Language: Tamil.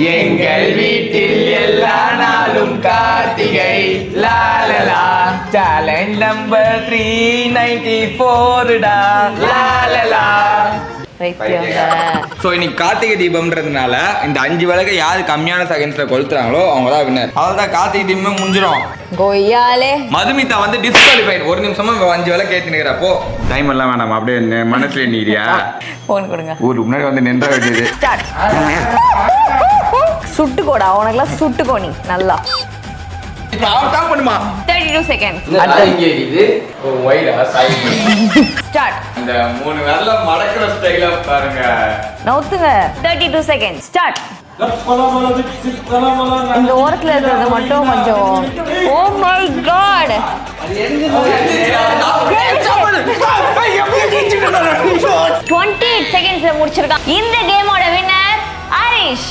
எங்கள் வீட்டில் எல்லா நாளும் கார்த்திகை லாலலா சேலஞ்ச் நம்பர் 394 டா லாலலா. ஸோ இன்னைக்கு கார்த்திகை தீபம்ன்றதுனால இந்த 5 விளக்கு யாரு கம்மியான செகண்ட்ஸ்ல கொளுத்துறாங்களோ அவங்க தான் வின்னர். அவ்வளோதான், கார்த்திகை தீபமே முடிஞ்சிடும். கொய்யாலே மதுமிதா வந்து டிஸ்குவாலிஃபைட். ஒரு நிமிஷமா 5 விளக்கு ஏற்றினுக்கிறப்போ டைம் எல்லாம் வேணாம், அப்படியே மனசுல நீரியா போன் கொடுங்க. ஊருக்கு முன்னாடி வந்து நின்ற வேண்டியது. சுட்டுக்கோடா, உனக்குலாம் சுட்டுக்கோ நீ நல்லா. 32 seconds. ஸ்டார்ட். இந்த 3 விரல மடக்குற ஸ்டைல பாருங்க. நவுத்துங்க. 32 seconds. ஸ்டார்ட். இந்த ஓரத்துல இருக்கிறது மட்டும் கொஞ்சம். Oh my god. 28 seconds முடிச்சிருக்கான். இந்த கேமோட வின்னர் ஹரிஷ்.